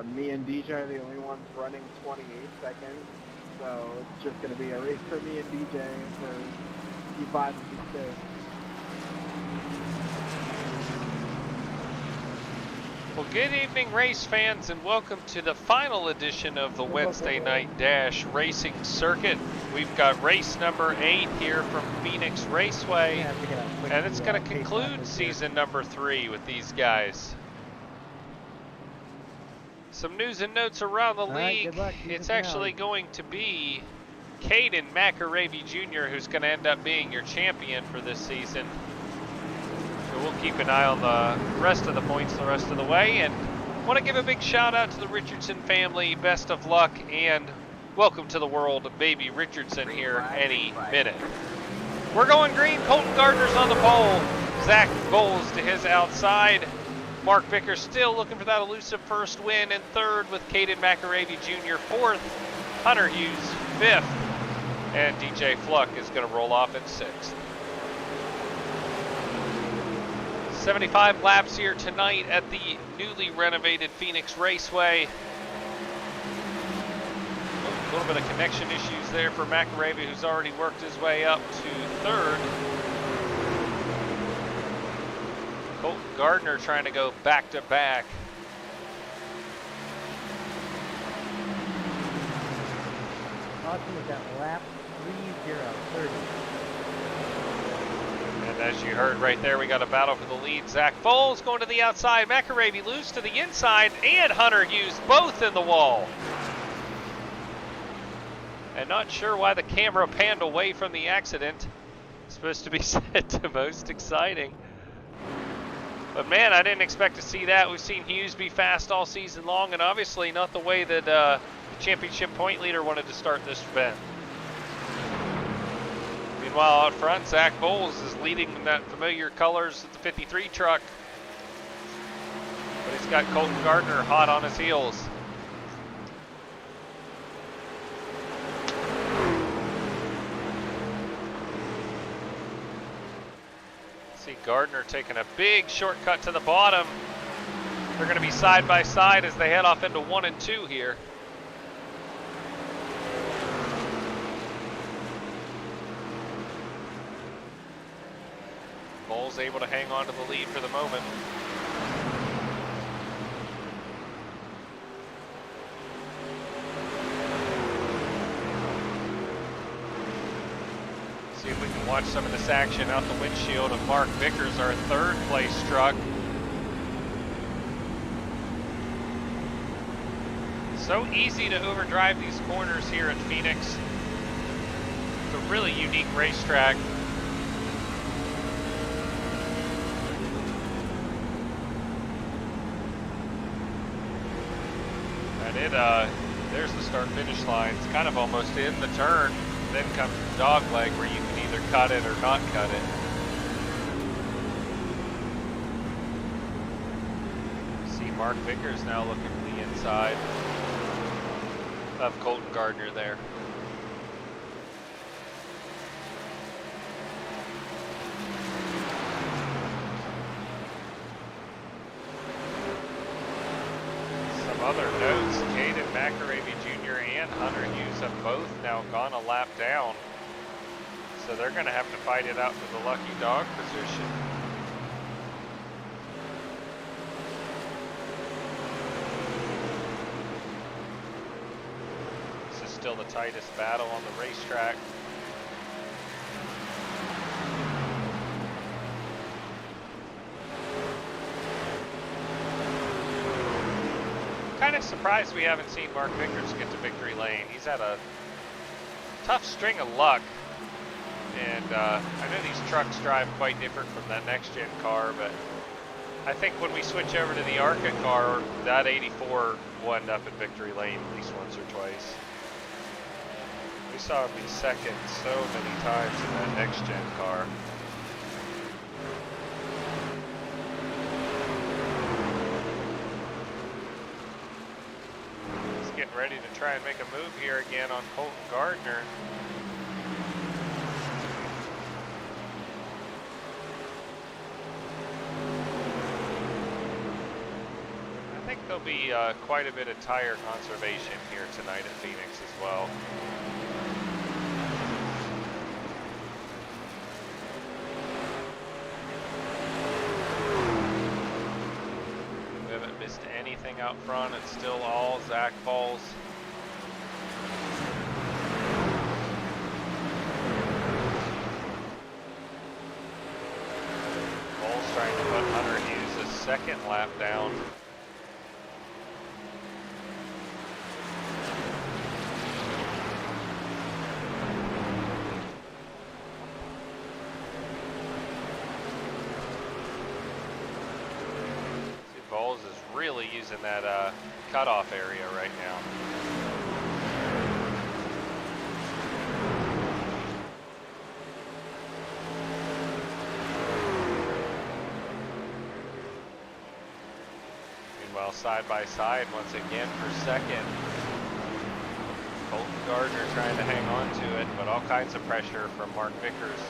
Me and DJ are the only ones running 28 seconds, so it's just going to be a race for me and DJ for P5 and P6. Well, good evening, race fans, and welcome to the final edition of the Wednesday Night Dash Racing Circuit. We've got race number 8 here from Phoenix Raceway, and it's going to conclude season number 3 with these guys. Some news and notes around the league. It's actually going to be Kaden McAreavy Jr. who's going to end up being your champion for this season. So we'll keep an eye on the rest of the points the rest of the way, and want to give a big shout out to the Richardson family. Best of luck and welcome to the world of baby Richardson here any minute. We're going green. Colton Gardner's on the pole. Zach Bowles to his outside. Mark Vickers still looking for that elusive first win in third, with Kaden McAreavy Jr. fourth, Hunter Hughes fifth, and DJ Fluck is going to roll off in sixth. 75 laps here tonight at the newly renovated Phoenix Raceway. A little bit of connection issues there for McAreavy, who's already worked his way up to third. Colton Gardner trying to go back to back. Austin was at lap 30. And as you heard right there, we got a battle for the lead. Zach Bowles going to the outside, McAreavy loose to the inside, and Hunter Hughes both in the wall. And not sure why the camera panned away from the accident. It's supposed to be set to most exciting. But man, I didn't expect to see that. We've seen Hughes be fast all season long, and obviously not the way that the championship point leader wanted to start this event. Meanwhile, out front, Zach Bowles is leading in that familiar colors of the 53 truck. But he's got Colton Gardner hot on his heels. See Gardner taking a big shortcut to the bottom. They're going to be side by side as they head off into 1 and 2 here. Bowles able to hang on to the lead for the moment. See if we can watch some of this action out the windshield of Mark Vickers, our third place truck. So easy to overdrive these corners here at Phoenix. It's a really unique racetrack. And there's the start finish line. It's kind of almost in the turn. Then comes the dog leg where you can either cut it or not cut it. See Mark Vickers now looking for the inside of Colton Gardner there. Some other notes, Kaden McAreavy Jr. and Hunter Hughes have both now gone a lap down. So they're going to have to fight it out for the lucky dog position. This is still the tightest battle on the racetrack. Kind of surprised we haven't seen Mark Vickers get to victory lane. He's had a tough string of luck. And I know these trucks drive quite different from that next-gen car, but I think when we switch over to the ARCA car, that 84 will end up in victory lane at least once or twice. We saw him be second so many times in that next-gen car. He's getting ready to try and make a move here again on Colton Gardner. There'll be quite a bit of tire conservation here tonight at Phoenix as well. We haven't missed anything out front. It's still all Zach balls. Ball's trying to put Hunter Hughes' second lap down. Bowles is really using that cutoff area right now. Meanwhile, side by side once again for second. Colton Gardner trying to hang on to it, but all kinds of pressure from Mark Vickers.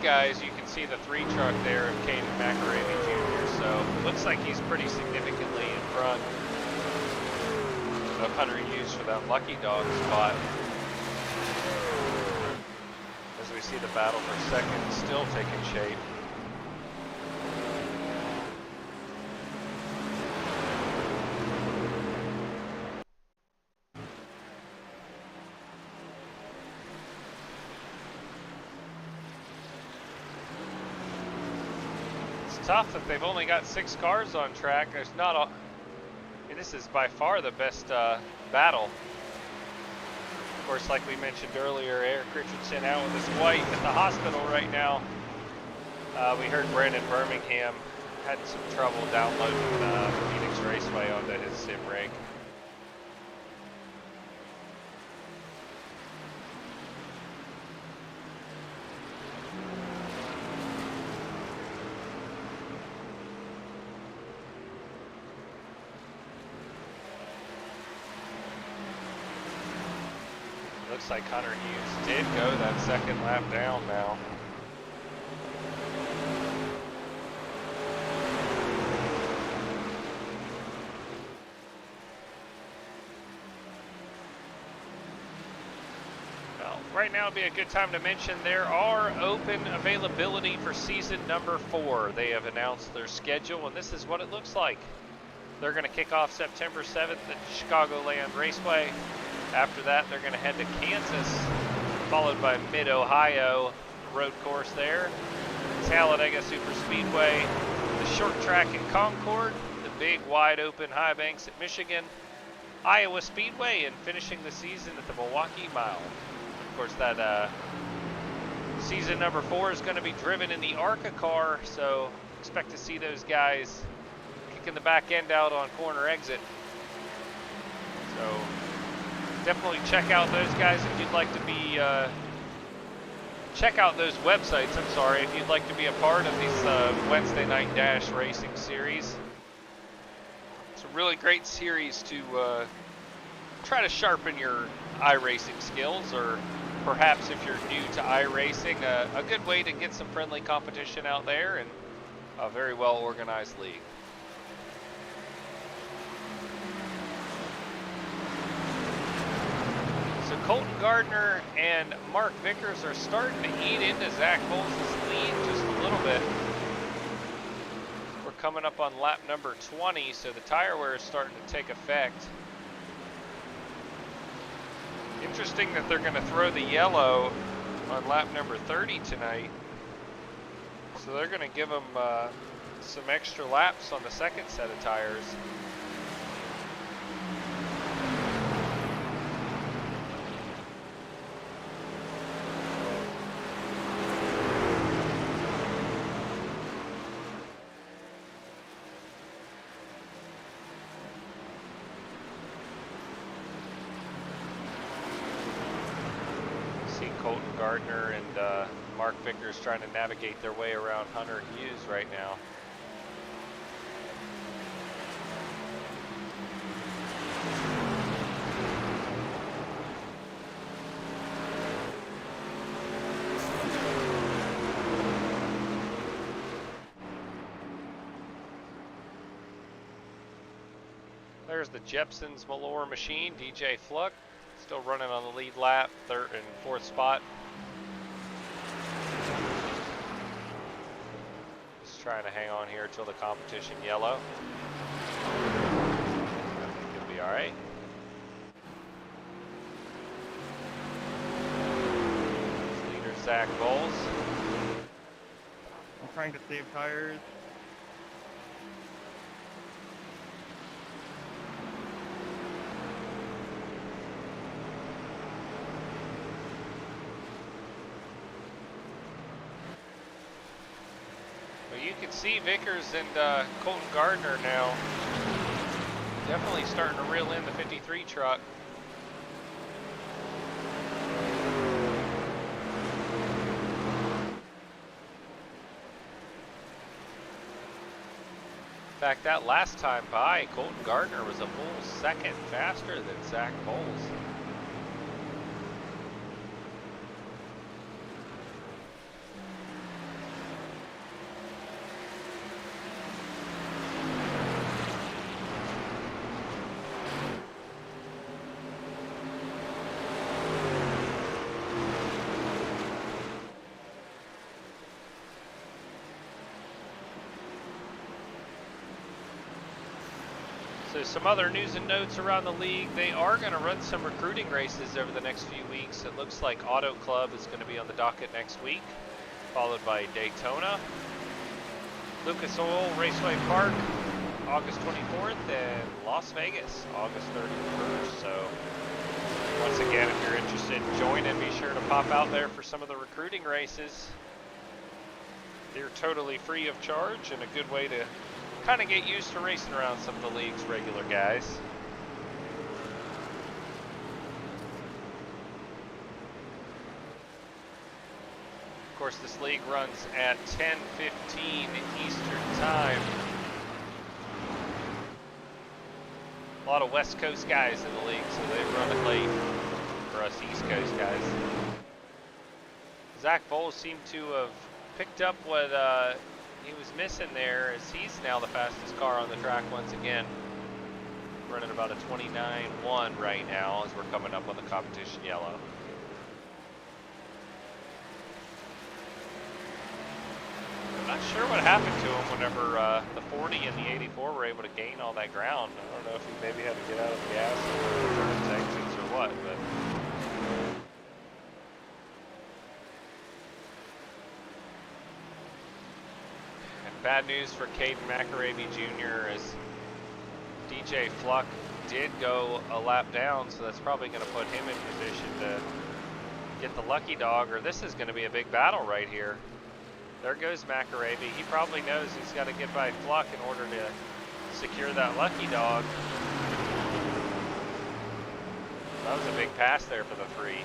Guys, you can see the 3 truck there of Kaden McAreavy Jr. So it looks like he's pretty significantly in front of Hunter Hughes for that lucky dog spot. As we see the battle for second still taking shape. Tough that they've only got 6 cars on track. There's not a. I mean, this is by far the best battle. Of course, like we mentioned earlier, Erik Richardson out with his wife at the hospital right now. We heard Brandon Birmingham had some trouble downloading Phoenix Raceway onto his sim rig. Looks like Hunter Hughes did go that second lap down now. Well, right now would be a good time to mention there are open availability for season number 4. They have announced their schedule, and this is what it looks like. They're going to kick off September 7th at Chicagoland Raceway. After that, they're going to head to Kansas, followed by Mid-Ohio road course there, Talladega Superspeedway, the short track in Concord, the big wide open high banks at Michigan, Iowa Speedway, and finishing the season at the Milwaukee Mile. Of course, that season number 4 is going to be driven in the ARCA car, so expect to see those guys kicking the back end out on corner exit. So definitely check out those guys if you'd like to be, check out those websites, I'm sorry, if you'd like to be a part of these Wednesday Night Dash Racing series. It's a really great series to try to sharpen your iRacing skills, or perhaps if you're new to iRacing, a good way to get some friendly competition out there and a very well organized league. So Colton Gardner and Mark Vickers are starting to eat into Zach Bowles' lead just a little bit. We're coming up on lap number 20, so the tire wear is starting to take effect. Interesting that they're going to throw the yellow on lap number 30 tonight. So they're going to give him some extra laps on the second set of tires. Colton Gardner and Mark Vickers trying to navigate their way around Hunter Hughes right now. There's the Jepson's Malore machine, DJ Fluck. Still running on the lead lap, third and fourth spot. Just trying to hang on here till the competition yellow. I think he'll be all right. Leader Zach Bowles. I'm trying to save tires. You can see Vickers and Colton Gardner now definitely starting to reel in the 53 truck. In fact, that last time by, Colton Gardner was a full second faster than Zach Bowles. So some other news and notes around the league. They are going to run some recruiting races over the next few weeks. It looks like Auto Club is going to be on the docket next week, followed by Daytona, Lucas Oil Raceway Park, August 24th, and Las Vegas, August 31st. So once again, if you're interested in joining, be sure to pop out there for some of the recruiting races. They're totally free of charge and a good way to kind of get used to racing around some of the league's regular guys. Of course, this league runs at 10:15 Eastern Time. A lot of West Coast guys in the league, so they run it late for us East Coast guys. Zach Bowles seemed to have picked up what he was missing there, as he's now the fastest car on the track once again. Running about a 29.1 right now as we're coming up on the competition yellow. I'm not sure what happened to him whenever the 40 and the 84 were able to gain all that ground. I don't know if he maybe had to get out of the gas or turn his exits or what, but bad news for Kaden McAreavy Jr. as DJ Fluck did go a lap down, so that's probably going to put him in position to get the lucky dog, or this is going to be a big battle right here. There goes McAreavy. He probably knows he's got to get by Fluck in order to secure that lucky dog. That was a big pass there for the three.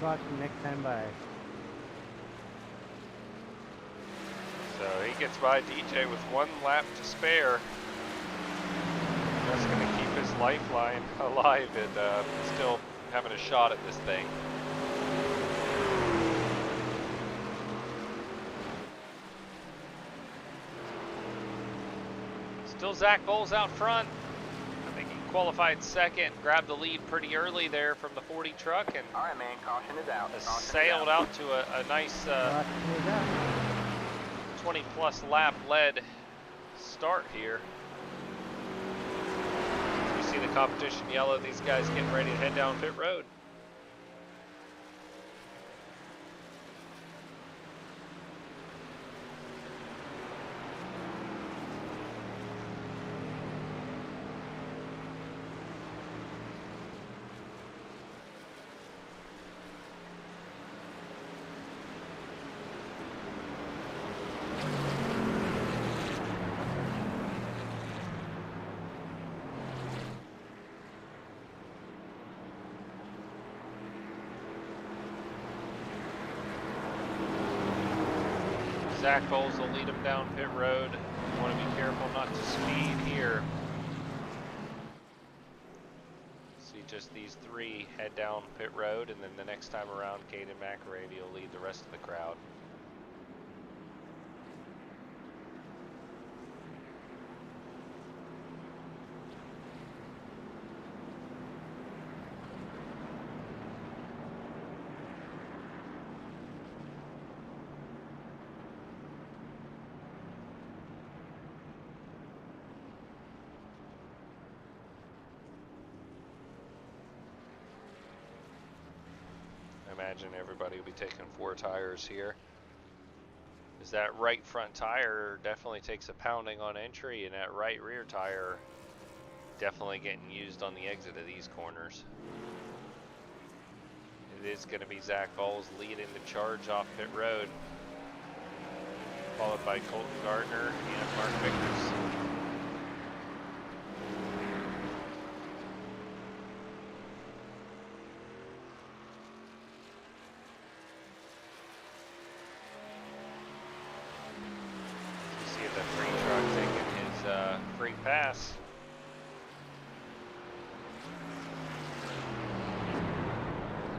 Watch him next time by. So he gets by DJ with one lap to spare. That's going to keep his lifeline alive and still having a shot at this thing. Still Zach Bowles out front. I think he can qualified second, grabbed the lead pretty early there from the 40 truck, and all right, man, caution is out. Sailed out to a nice 20-plus lap led start here. You see the competition yellow, these guys getting ready to head down pit road. Zach Bowles will lead him down pit road. You want to be careful not to speed here. See just these three head down pit road, and then the next time around, Kaden McAreavy will lead the rest of the crowd. Imagine everybody will be taking 4 tires here. Is that right front tire definitely takes a pounding on entry, and that right rear tire definitely getting used on the exit of these corners. It is going to be Zach Bowles leading the charge off pit road, followed by Colton Gardner and Mark Vickers. Pass.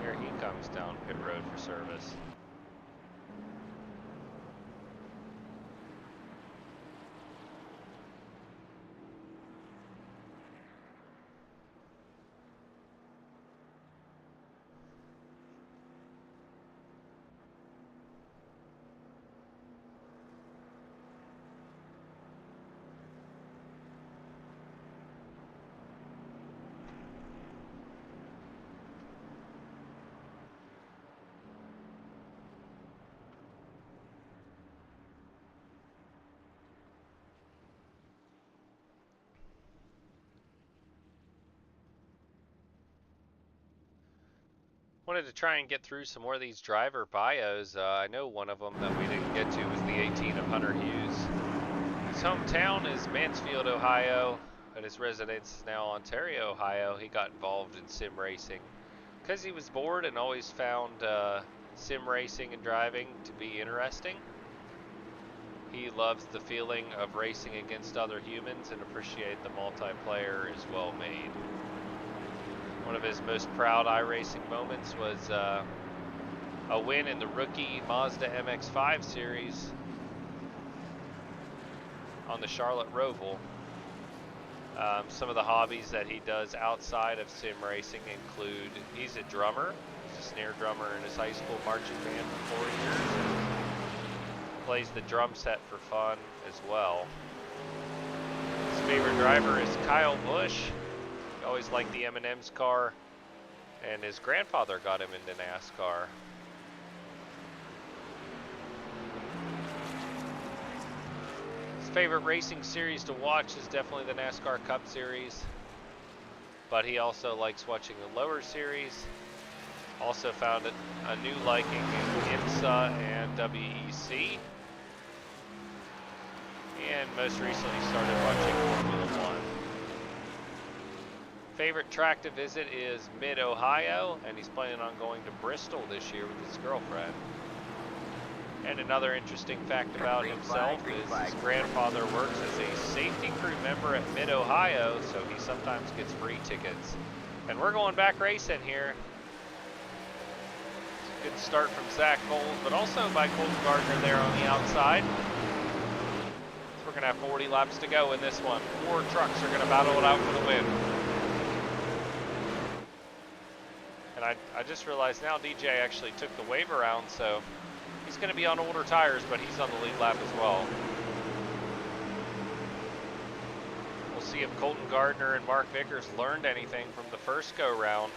Here he comes down pit road for service. Wanted to try and get through some more of these driver bios. I know one of them that we didn't get to was the 18 of Hunter Hughes. His hometown is Mansfield, Ohio, but his residence is now Ontario, Ohio. He got involved in sim racing because he was bored and always found sim racing and driving to be interesting. He loves the feeling of racing against other humans and appreciate the multiplayer is well made. One of his most proud iRacing moments was a win in the rookie Mazda MX-5 series on the Charlotte Roval. Some of the hobbies that he does outside of sim racing include, he's a drummer. He's a snare drummer in his high school marching band for 4 years. And plays the drum set for fun as well. His favorite driver is Kyle Busch. Always liked the M&M's car, and his grandfather got him into NASCAR. His favorite racing series to watch is definitely the NASCAR Cup Series, but he also likes watching the lower series. Also found a new liking in IMSA and WEC, and most recently started watching Formula One. Favorite track to visit is Mid-Ohio, and he's planning on going to Bristol this year with his girlfriend. And another interesting fact about himself is his grandfather works as a safety crew member at Mid-Ohio, so he sometimes gets free tickets. And we're going back racing here. It's a good start from Zach Bowles, but also by Colton Gardner there on the outside. So we're going to have 40 laps to go in this one. 4 trucks are going to battle it out for the win. I just realized now DJ actually took the wave around, so he's going to be on older tires, but he's on the lead lap as well. We'll see if Colton Gardner and Mark Vickers learned anything from the first go-round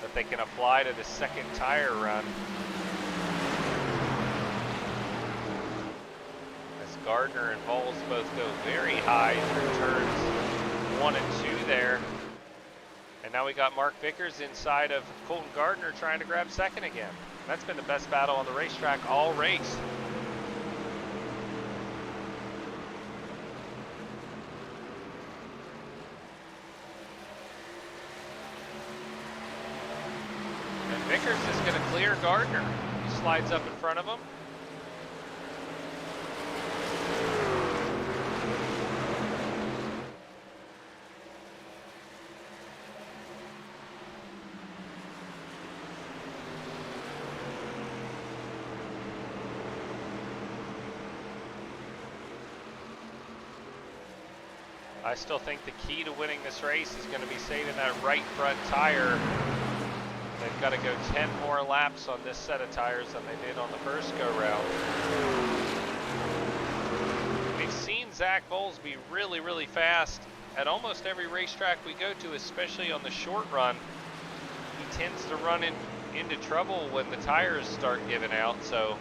that they can apply to the second tire run. As Gardner and Vols both go very high through turns 1 and 2 there. And now we got Mark Vickers inside of Colton Gardner trying to grab second again. That's been the best battle on the racetrack all race. And Vickers is going to clear Gardner. He slides up in front of him. I still think the key to winning this race is going to be saving that right front tire. They've got to go 10 more laps on this set of tires than they did on the first go-round. We've seen Zach Vols be really, really fast at almost every racetrack we go to, especially on the short run. He tends to run into trouble when the tires start giving out, so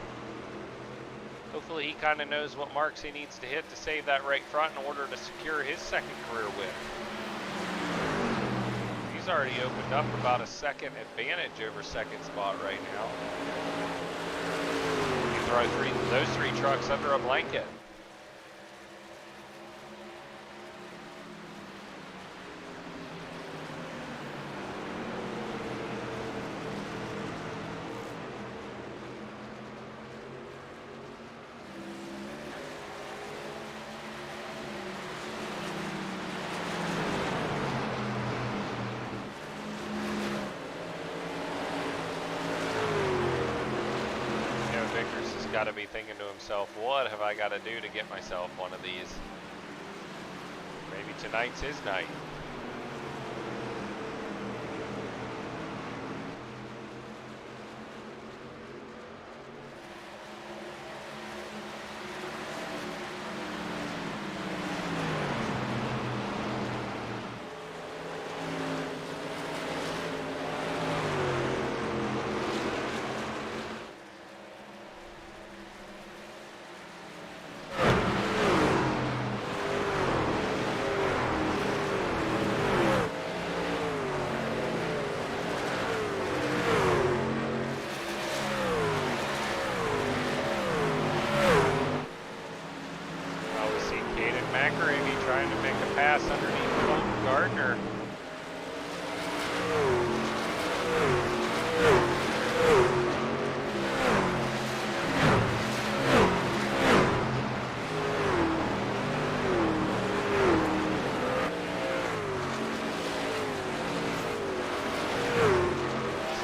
hopefully he kind of knows what marks he needs to hit to save that right front in order to secure his second career win. He's already opened up about a second advantage over second spot right now. You throw those three trucks under a blanket. Got to be thinking to himself, what have I got to do to get myself one of these? Maybe tonight's his night. McAreavy trying to make a pass underneath Colton Gardner.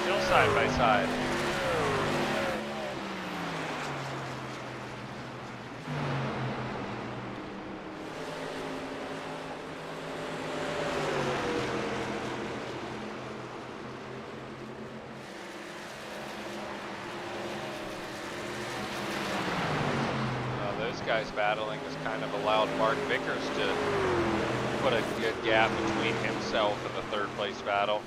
Still side by side. Guys battling has kind of allowed Mark Vickers to put a good gap between himself and the third place battle.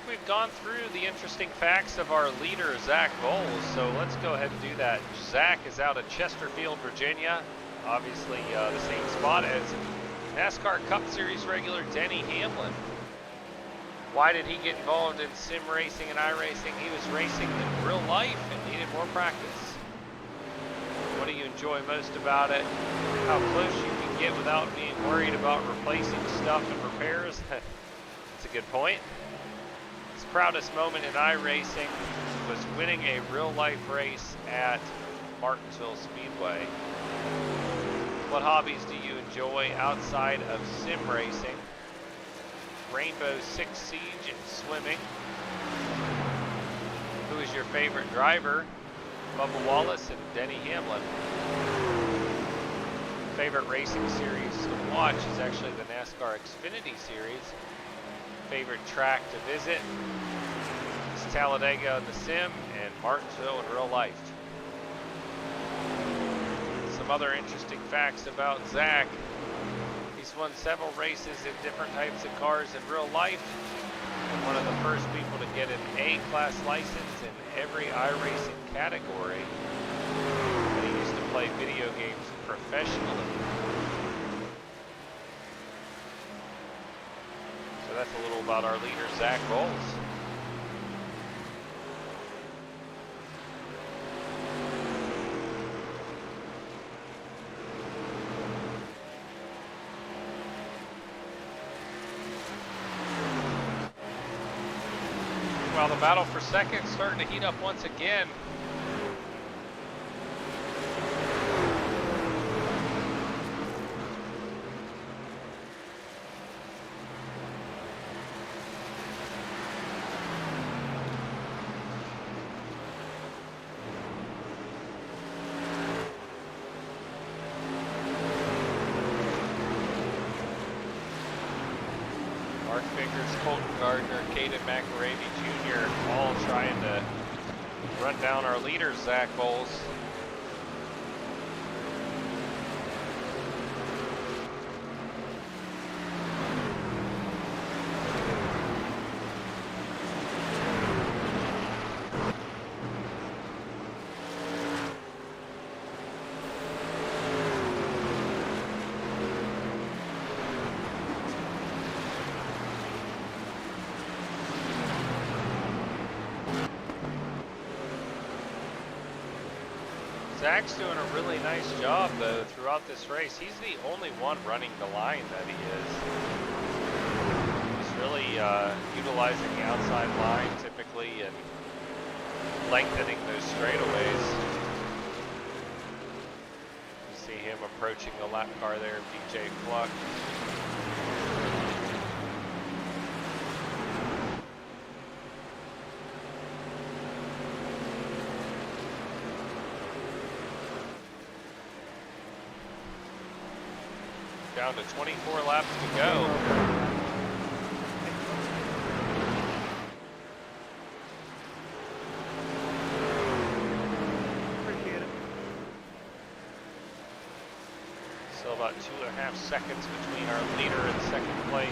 We've gone through the interesting facts of our leader, Zach Vols, so let's go ahead and do that. Zach is out of Chesterfield, Virginia, obviously the same spot as NASCAR Cup Series regular Denny Hamlin. Why did he get involved in sim racing and iRacing? He was racing in real life and needed more practice. What do you enjoy most about it? How close you can get without being worried about replacing stuff and repairs? That's a good point. proudest moment in iRacing was winning a real-life race at Martinsville Speedway. What hobbies do you enjoy outside of sim racing? Rainbow Six Siege and swimming. Who is your favorite driver? Bubba Wallace and Denny Hamlin. Favorite racing series to watch is actually the NASCAR Xfinity Series. Favorite track to visit is Talladega in the sim and Martinsville in real life. Some other interesting facts about Zach. He's won several races in different types of cars in real life, and one of the first people to get an A-class license in every iRacing category. And he used to play video games professionally. So that's a little about our leader, Zach Bowles. Well, the battle for second starting to heat up once again. Colton Gardner, Kaden McAreavy Jr. all trying to run down our leader, Zach Bowles. Zach's doing a really nice job, though, throughout this race. He's the only one running the line that he is. He's really utilizing the outside line, typically, and lengthening those straightaways. You see him approaching the lap car there, DJ Fluck. Down to 24 laps to go. Appreciate it. Still about 2.5 seconds between our leader and second place.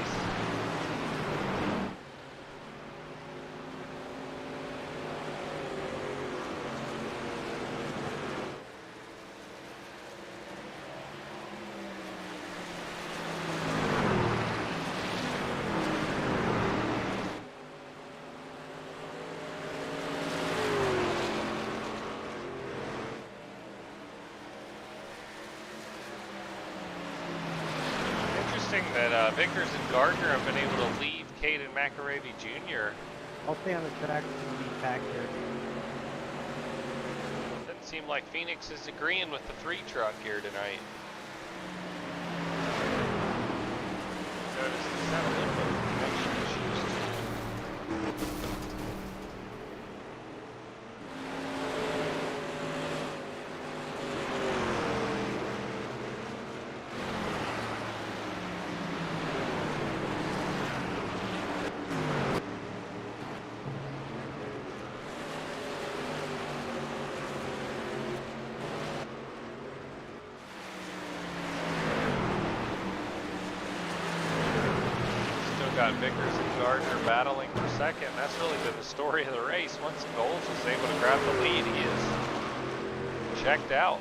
That Vickers and Gardner have been able to leave Kaden McAreavy Jr. I'll stay on the track and be back here. Doesn't seem like Phoenix is agreeing with the 3 truck here tonight. Notice he's had a little bit of connection issues. Got Vickers and Gardner battling for second. That's really been the story of the race. Once Bowles was able to grab the lead, he is checked out.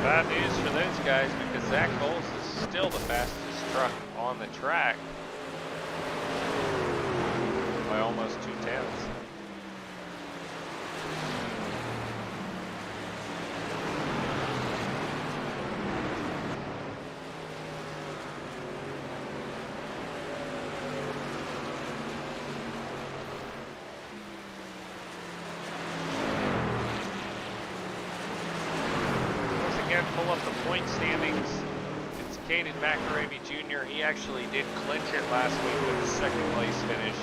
Bad news for those guys because Zach Bowles is still the fastest truck on the track by almost 2/10. Pull up the point standings. It's Kaden McAreavy Jr. He actually did clinch it last week with a second place finish.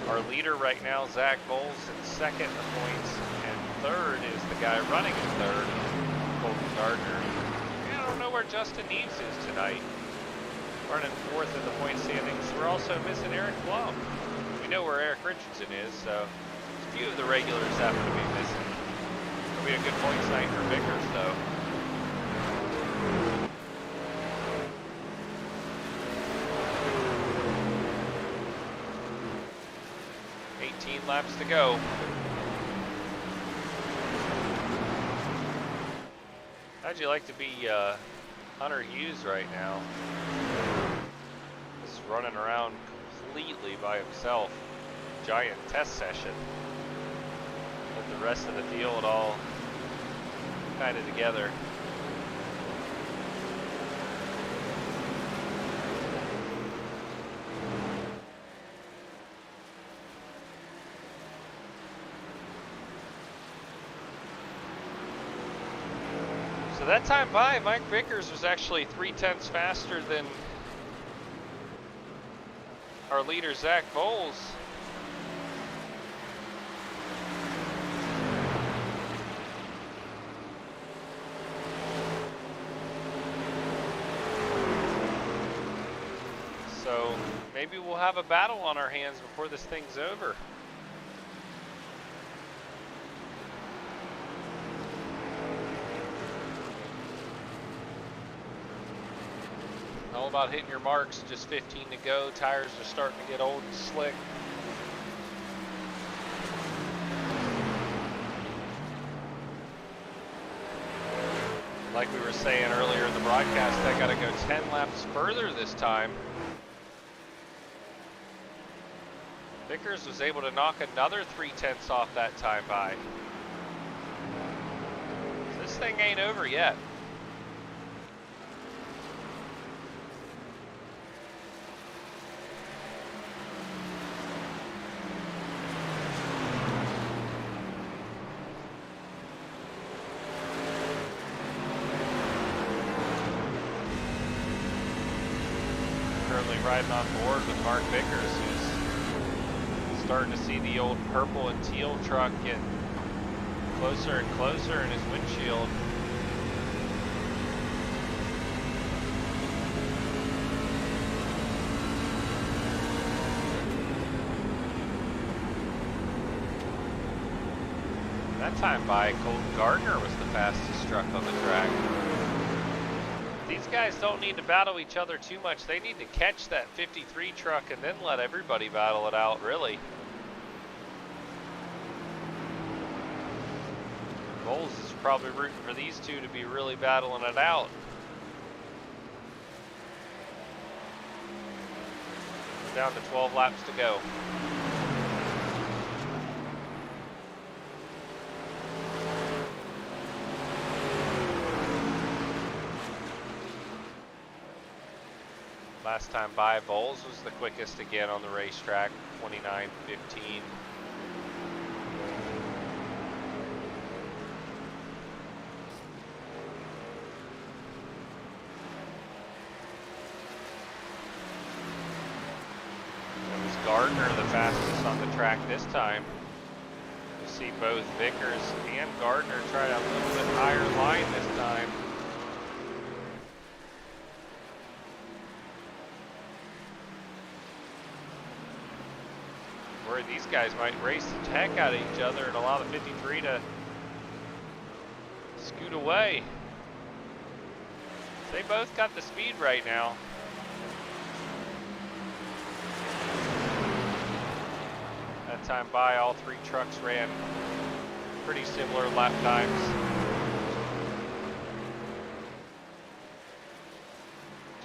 Our leader right now, Zach Bowles, in second in the points, and third is the guy running in third, Colton Gardner. I don't know where Justin Neves is tonight. Running fourth in the point standings. We're also missing Eric Blum. We know where Erik Richardson is, so a few of the regulars happen to be missing. It'll be a good points night for Vickers, though. 18 laps to go. How'd you like to be Hunter Hughes right now? Just running around completely by himself. Giant test session. With the rest of the field all kind of together. So that time by, Mike Vickers was actually 3/10 faster than our leader, Zach Bowles. So maybe we'll have a battle on our hands before this thing's over. All about hitting your marks, just 15 to go. Tires are starting to get old and slick. Like we were saying earlier in the broadcast, I gotta go 10 laps further this time. Vickers was able to knock another 3/10 off that time by. So this thing ain't over yet. Riding on board with Mark Vickers, who's starting to see the old purple and teal truck get closer and closer in his windshield. That time by, Colton Gardner was the fastest truck on the track. These guys don't need to battle each other too much. They need to catch that 53 truck and then let everybody battle it out, really. Bowles is probably rooting for these two to be really battling it out. Down to 12 laps to go. Last time by, Bowles was the quickest again on the racetrack, 29:15. It was Gardner the fastest on the track this time. You see both Vickers and Gardner try a little bit higher line this time. These guys might race the heck out of each other and allow the 53 to scoot away. They both got the speed right now. That time by, all three trucks ran pretty similar lap times.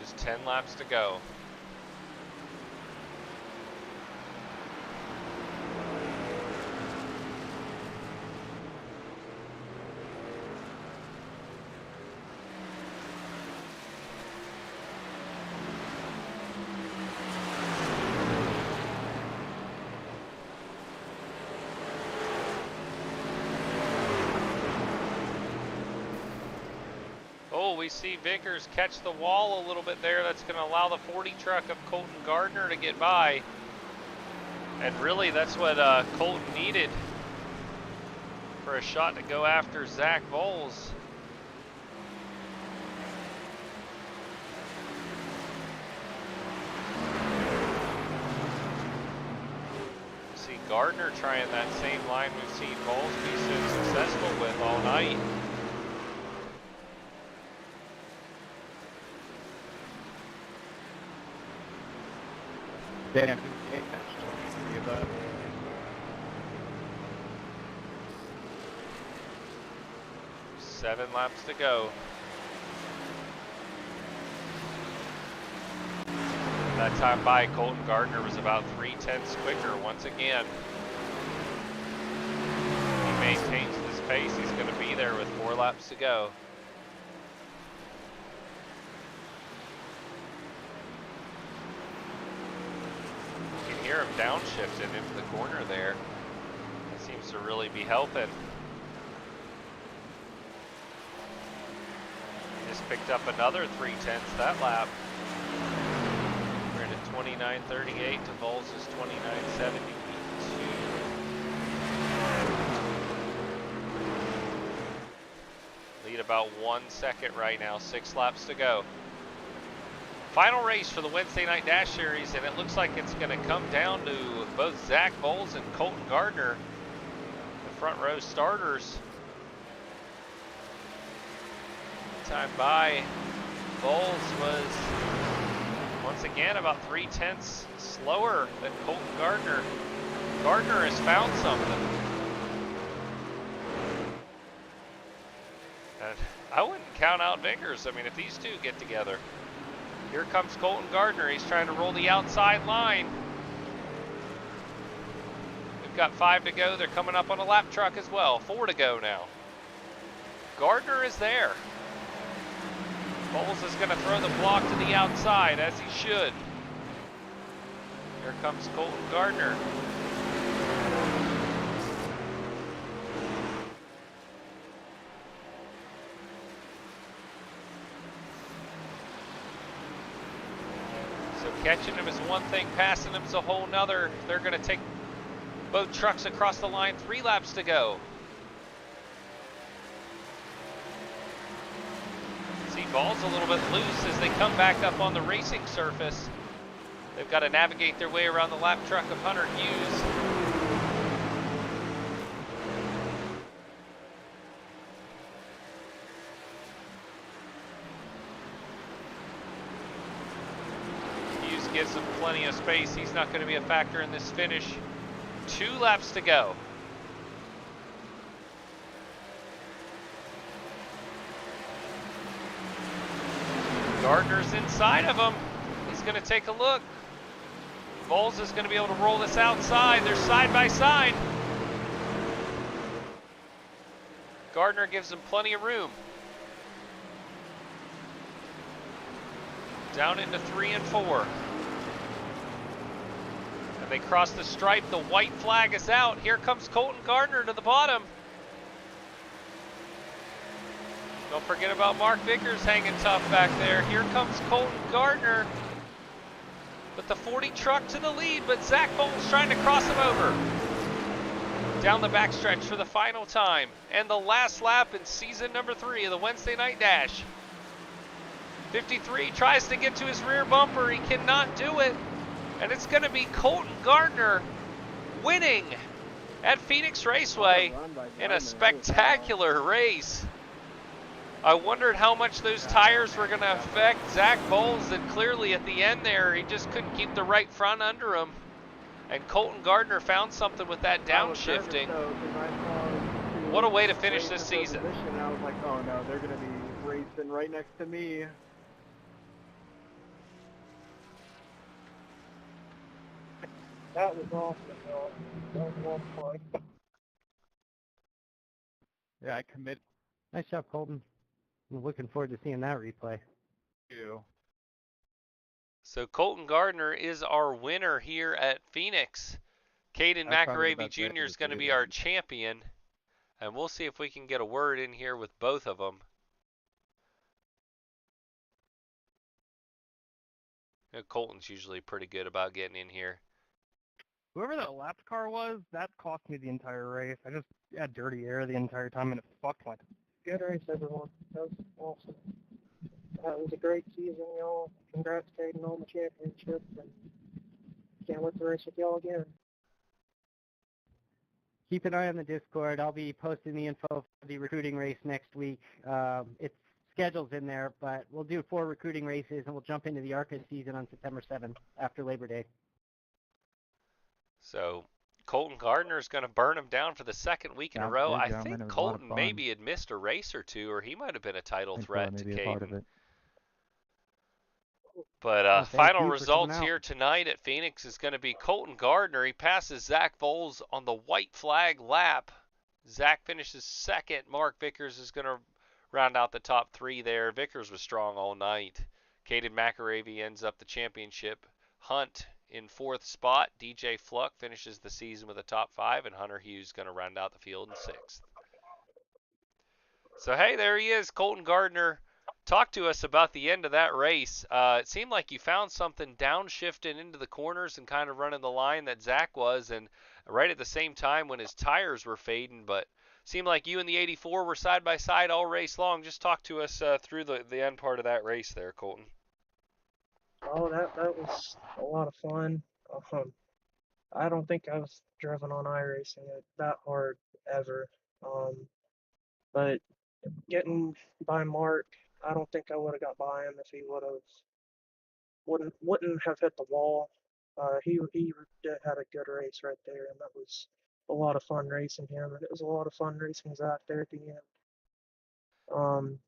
Just 10 laps to go. We see Vickers catch the wall a little bit there. That's going to allow the 40 truck of Colton Gardner to get by. And really, that's what Colton needed for a shot to go after Zach Bowles. See Gardner trying that same line we've seen Bowles be so successful with all night. Damn. 7 laps to go. That time by, Colton Gardner was about 3/10 quicker once again. He maintains this pace. He's going to be there with 4 laps to go. Him downshifting into the corner there. That seems to really be helping. Just picked up another 3/10 that lap. We're at 29.38 to Bowles' 29.72. Lead about 1 second right now. 6 laps to go. Final race for the Wednesday Night Dash Series, and it looks like it's going to come down to both Zach Bowles and Colton Gardner, the front row starters. Time by, Bowles was once again about 3/10 slower than Colton Gardner. Gardner has found something. And I wouldn't count out Vickers. I mean, if these two get together. Here comes Colton Gardner. He's trying to roll the outside line. We've got 5 to go. They're coming up on a lap truck as well. 4 to go now. Gardner is there. Bowles is going to throw the block to the outside, as he should. Here comes Colton Gardner. Catching him is one thing, passing him is a whole nother. They're going to take both trucks across the line. 3 laps to go. See Ball's a little bit loose as they come back up on the racing surface. They've got to navigate their way around the lap truck of Hunter Hughes. Gives him plenty of space. He's not going to be a factor in this finish. 2 laps to go. Gardner's inside of him. He's going to take a look. Bowles is going to be able to roll this outside. They're side by side. Gardner gives him plenty of room. Down into 3 and 4. They cross the stripe, the white flag is out. Here comes Colton Gardner to the bottom. Don't forget about Mark Vickers hanging tough back there. Here comes Colton Gardner with the 40 truck to the lead, but Zach Bowles trying to cross him over. Down the backstretch for the final time and the last lap in season number 3 of the Wednesday Night Dash. 53 tries to get to his rear bumper. He cannot do it. And it's going to be Colton Gardner winning at Phoenix Raceway in a spectacular race. I wondered how much those tires were going to affect Zach Bowles, and clearly at the end there, he just couldn't keep the right front under him. And Colton Gardner found something with that downshifting. What a way to finish this season. I was like, oh no, they're going to be racing right next to me. That was awesome, y'all. That was a lot of fun. Yeah, I commit. Nice job, Colton. I'm looking forward to seeing that replay. You. So Colton Gardner is our winner here at Phoenix. Kaden McAreavy Jr. is going to be our champion. And we'll see if we can get a word in here with both of them. Colton's usually pretty good about getting in here. Whoever that lap car was, that cost me the entire race. I just had dirty air the entire time, and it fucked my. Good race, everyone. That was awesome. That was a great season, y'all. Congrats, Kaden, on the championship, and can't wait to race with y'all again. Keep an eye on the Discord. I'll be posting the info for the recruiting race next week. It's schedules in there, but we'll do 4 recruiting races, and we'll jump into the ARCA season on September 7th after Labor Day. So Colton Gardner is going to burn him down for the second week in a row. I think Colton maybe had missed a race or two, or he might have been a title threat to Kaden. But final results here tonight at Phoenix is going to be Colton Gardner. He passes Zach Voles on the white flag lap. Zach finishes second. Mark Vickers is going to round out the top 3 there. Vickers was strong all night. Kaden McAreavy ends up the championship hunt in 4th spot. DJ Fluck finishes the season with a top 5, and Hunter Hughes going to round out the field in 6th. So, hey, there he is, Colton Gardner. Talk to us about the end of that race. It seemed like you found something downshifting into the corners and kind of running the line that Zach was, and right at the same time when his tires were fading, but seemed like you and the 84 were side by side all race long. Just talk to us through the end part of that race there, Colton. Oh, that was a lot of fun. I don't think I've driven on iRacing it that hard ever. But getting by Mark, I don't think I would have got by him if he wouldn't have hit the wall. He had a good race right there, and that was a lot of fun racing him, and it was a lot of fun racing Zach there at the end.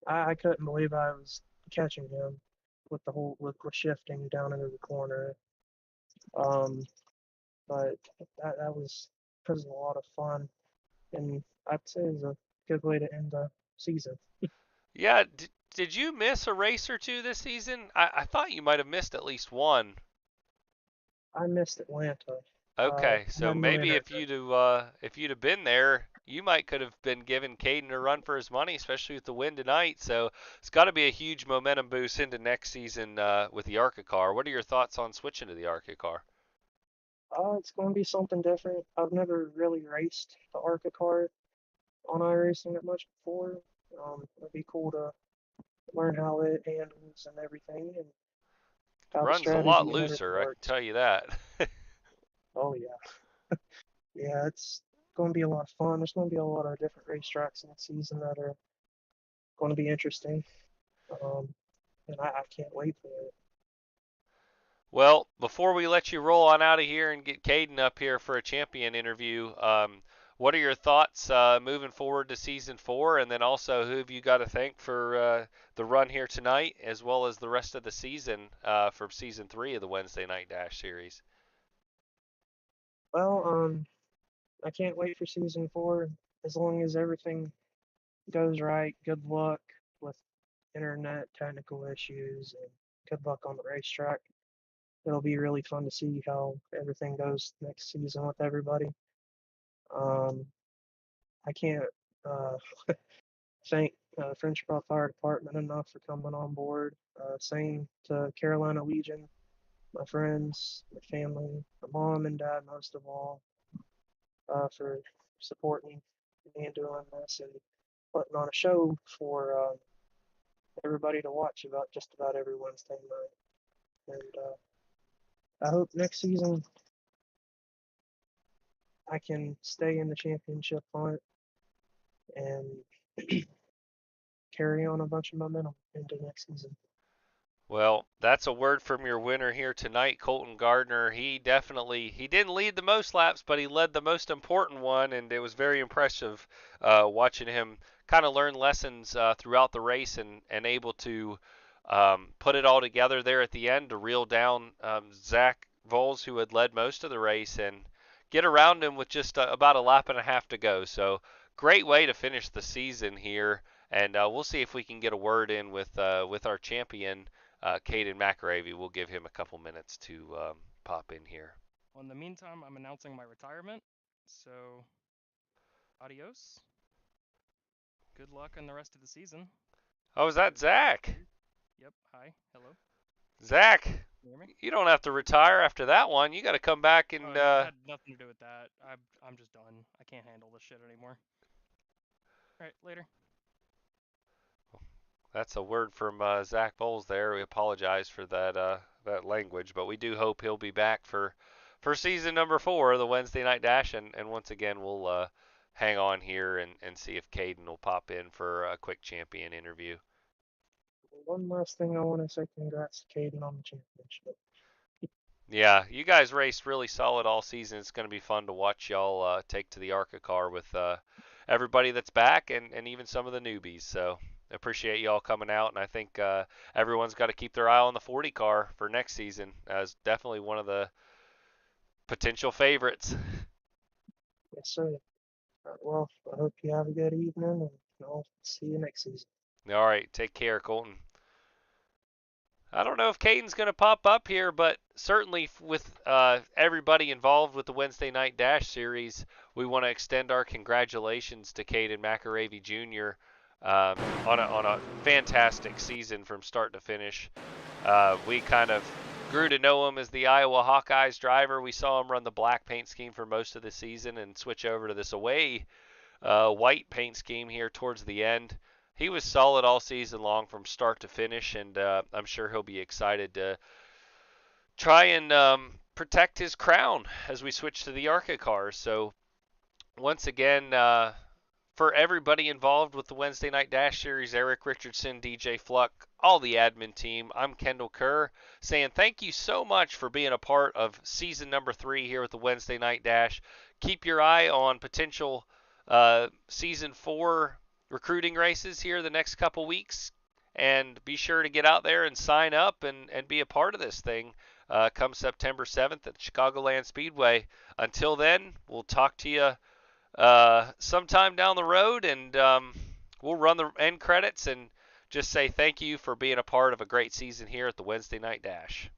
I couldn't believe I was catching him with with shifting down into the corner. But that was a lot of fun, and I'd say it was a good way to end the season. Yeah, did you miss a race or two this season? I thought you might have missed at least one. I missed Atlanta. Okay, so maybe if you'd have been there, you could have been giving Kaden a run for his money, especially with the win tonight. So it's got to be a huge momentum boost into next season with the ARCA car. What are your thoughts on switching to the ARCA car? It's going to be something different. I've never really raced the ARCA car on iRacing that much before. It'd be cool to learn how it handles and everything, and how Runs the a lot strategy and looser, I can works. tell you that. Oh yeah, yeah, it's going to be a lot of fun. There's going to be a lot of different racetracks in the season that are going to be interesting, and I can't wait for it. Well, before we let you roll on out of here and get Kaden up here for a champion interview, what are your thoughts moving forward to Season 4? And then also, who have you got to thank for the run here tonight, as well as the rest of the season for Season 3 of the Wednesday Night Dash Series? Well, I can't wait for Season 4. As long as everything goes right, good luck with internet technical issues, and good luck on the racetrack. It'll be really fun to see how everything goes next season with everybody. I can't thank Friendship Fire Department enough for coming on board. Same to Carolina Legion, my friends, my family, my mom and dad most of all, for supporting me and doing this and putting on a show for everybody to watch just about every Wednesday night. And I hope next season I can stay in the championship hunt and carry on a bunch of momentum into next season. Well, that's a word from your winner here tonight, Colton Gardner. He didn't lead the most laps, but he led the most important one, and it was very impressive watching him kind of learn lessons throughout the race and able to put it all together there at the end to reel down Zach Voles, who had led most of the race, and get around him with just about a lap and a half to go. So great way to finish the season here, and we'll see if we can get a word in with our champion, Kaden McAreavy. We'll give him a couple minutes to pop in here. Well, in the meantime, I'm announcing my retirement, so adios. Good luck in the rest of the season. Oh, is that Zach? Yep, hi, hello. Zach, Can you hear me? you don't have to retire after that one. You got to come back and... Oh, no, it had nothing to do with that. I'm just done. I can't handle this shit anymore. Alright, later. That's a word from Zach Bowles there. We apologize for that language, but we do hope he'll be back for season number 4 of the Wednesday Night Dash, and once again we'll hang on here and see if Kaden will pop in for a quick champion interview. One last thing I want to say, congrats to Kaden on the championship. Yeah, you guys raced really solid all season. It's going to be fun to watch y'all take to the ARCA car with everybody that's back and even some of the newbies. So appreciate y'all coming out, and I think everyone's got to keep their eye on the 40 car for next season as definitely one of the potential favorites. Yes, sir. Well, I hope you have a good evening, and I'll see you next season. All right, take care, Colton. I don't know if Caden's going to pop up here, but certainly with everybody involved with the Wednesday Night Dash series, we want to extend our congratulations to Kaden McAreavy Jr. On a fantastic season from start to finish. We kind of grew to know him as the Iowa Hawkeyes driver. We saw him run the black paint scheme for most of the season and switch over to this away white paint scheme here towards the end. He was solid all season long from start to finish, and I'm sure he'll be excited to try and protect his crown as we switch to the ARCA cars. So once again, for everybody involved with the Wednesday Night Dash Series, Erik Richardson, DJ Fluck, all the admin team, I'm Kendall Kerr, saying thank you so much for being a part of season number 3 here with the Wednesday Night Dash. Keep your eye on potential season 4 recruiting races here the next couple weeks, and be sure to get out there and sign up and be a part of this thing come September 7th at Chicagoland Speedway. Until then, we'll talk to you sometime down the road, and we'll run the end credits and just say thank you for being a part of a great season here at the Wednesday Night Dash.